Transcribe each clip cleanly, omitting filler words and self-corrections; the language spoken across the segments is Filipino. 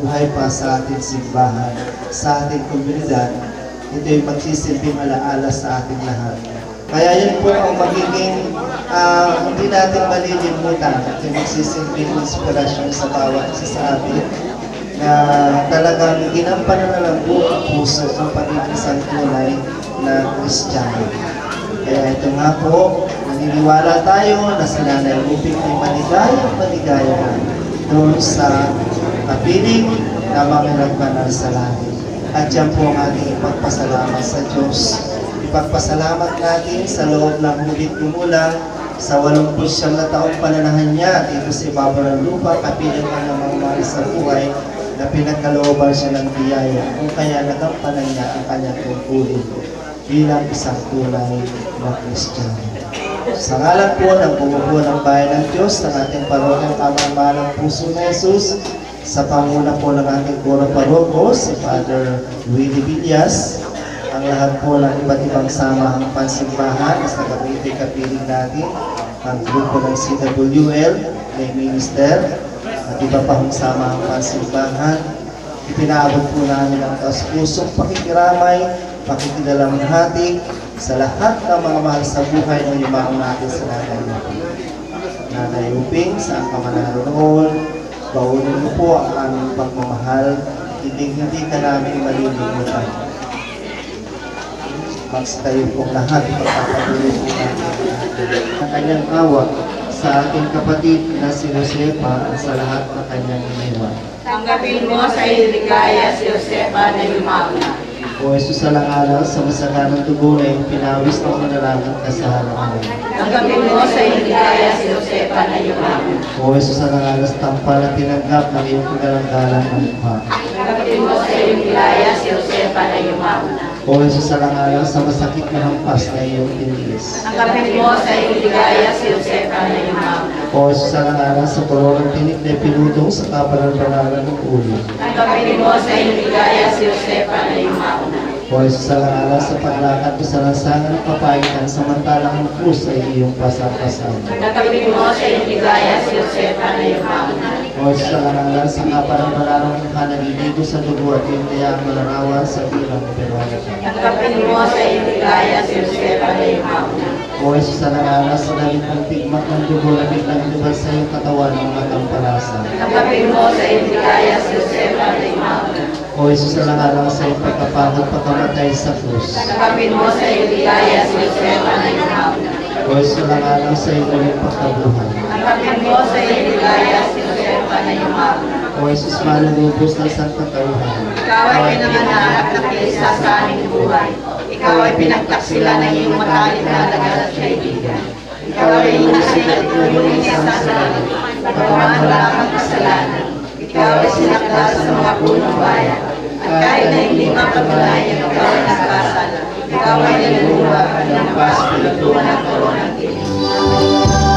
buhay pa sa ating simbahan, sa ating komunidad. Ito'y magsisilbing alaala sa ating lahat. Kaya yun po ang magiging hindi natin malilimutan. Ito'y magsisilbing inspirasyon sa bawat isa sa atin na talagang ginampanan na ng buong puso ang pagiging isang tunay na Kristiyano. Kaya ito nga po, naniniwala tayo na si Nanay Uping ay maligaya doon sa kapiling na mga nagbanal sa langit. At yan po ang ating ipagpasalamat sa Diyos. Ipagpasalamat natin sa loob ng higit kumulang sa 89 na taong pananahan niya dito sa ibabaw ng lupa, kapiling ng mga mahal sa buhay na pinagkalooban siya ng biyaya kung kaya nagampanan niya ang kanyang tungkulin bilang isang tunay na Kristiyano. Sa ngalan po ng bumubuo ng bayan ng Diyos, ng ating parokyang Kamang-Mahal ng Puso na Jesus, sa panguna po ng ating Coro Paroko, si Father Willie Villas, ang lahat po ng iba't ibang samahang pansimbahan sa Cavite kapiling natin, ang grupo ng CWL, may minister, at iba pa hong samahang pansimbahan, ipinaabot po namin ang taus-pusong pakikiramay, pakikidalamhati sa lahat ng mga mahal sa buhay ng yumaong natin sa Nanay Uping. Nanay Uping, saan ka man naroon, baunin mo po ang aming pagmamahal, hindi ka namin malilimutan. Magstayo pong lahat, pagpapatuloy po natin ang kanyang awa sa ating kapatid na si Josepa sa lahat ng kanyang iniwan. Tanggapin mo sa iligaya si Josepa na yumauna. O Jesus sa langalan, sa masaganang dugo na yung pinawis ng manalagang kasalanan. Tanggapin mo sa iligaya si Josepa na yumauna. O Jesus sa langalan, sa tampal at tinanggap ng iyong kagalang-galang ng mukha. Tanggapin mo sa iligaya si Josepa na yumauna. O Jesus sa langalan, sa masakit na hampas na iyong tiniis. Tanggapin mo sa iligaya si Josepa na yumauna. O Jesus sa langalan, sa pulorang tinik na pinutong sa kapalan-palaran ng ulo. Tanggapin mo sa iligaya si Josepa na yumauna. O Jesus sa langalan, sa paglakad mo sa lansangan ng kapahitan, samantalang ang krus ay iyong pasapasan. Tanggapin mo sa iligaya si Josepa na yumauna. O Jesus sa langalan, sa kapalan-palaran ng kanaliligo sa dugo at yung dayang malarawan sa bilang peruana. Tanggapin mo sa iligaya si Josepa na yumauna. O Jesus sa langalan, sa dalit ng tigmak ng dugo na biglang lubad sa iyong katawan ng matampalasan. Tanggapin mo sa iligaya si Josepa na yumauna. O Jesus sa langalan, sa iyong pagkapagod pagkamatay sa krus. Tanggapin mo sa iligaya si Josepa na yumauna. O Jesus sa langalan, sa iyong uling pagkabuhay. Tanggapin mo sa iligaya si Josepa na yumauna. O Jesus malulubos ng sangkatauhan. Ikaw ay pinanganak na kilisa sa aming buhay. Ikaw ay pinagtaksila ng iyong matalit na alagaan at kaibigan. Ikaw ay inasilat ng luminis sa langit. Pagkaman wala kang kasalanan. Ikaw ay sinakdal sa mga punong bayan. At kahit na hindi mapagmalayan, ikaw ay nagkasala. Ikaw ay naluluwa ng pas pinagtuwa ng koronang tinig. Oh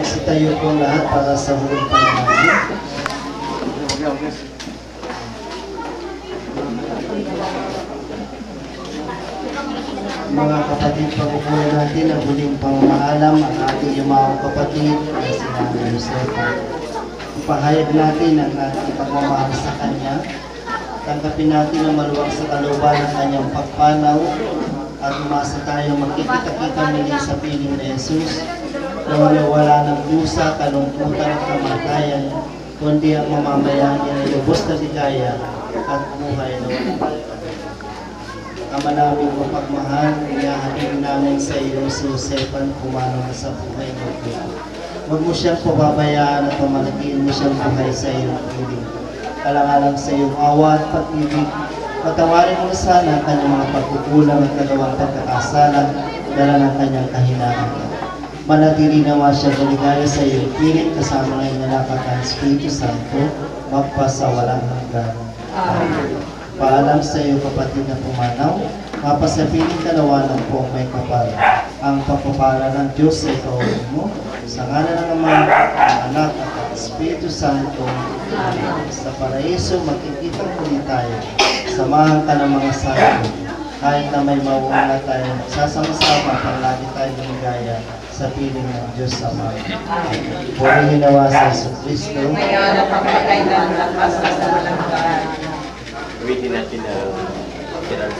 Magsitayo po lahat para sa huling panalangin. Mga kapatid, pag-upunan natin ang huling pangmaalam ang ating yumawang kapatid na si Nanay Josefa. Ipahayag natin ang ating pagmamahal sa Kanya. Tanggapin natin ang maluwag sa kalooban ng Kanyang pagpanaw at umasa tayo magkikita-kita muli sa piling ni Jesus na wala ng dusa, kalungkutan at kamatayan, kundi ang mamamayani ay lubos na ligaya at buhay na walang Ama namin mapagmahal, inahalin namin sa iyo si Josepan pumanaw na sa buhay mo. Huwag mo siyang pababayaan at pamalakiin mo siyang buhay sa iyong piling. Kalangalang sa iyong awa at pag-ibig, patawarin mo sana ang kanyang mga pagkukulang at nagawang pagkakasala dala ng kanyang kahinaan. Manatili nawa siya maligaya sa iyong piling kasama ng inalakad ng Espiritu Santo magpasa walang hanggan. Amen. Paalam sa iyo kapatid na pumanaw, mapasapiling kalawa ng pong may kapal. Ang pagpapala ng Diyos sa ikaw mo, sa ngalan ng Ama, ng Anak at ng Espiritu Santo. Amen. Sa paraiso, magkikita muli tayo. Samahan ka ng mga santo. Kahit na may mawala tayo, sasama-sama pang lagi tayo lumigaya sa piling ng Diyos Ama. Purihin nawa sa Jesucristo. Ngayon at pagkakay ng lakas sa walang hanggan. Gamitin natin ang pagkirang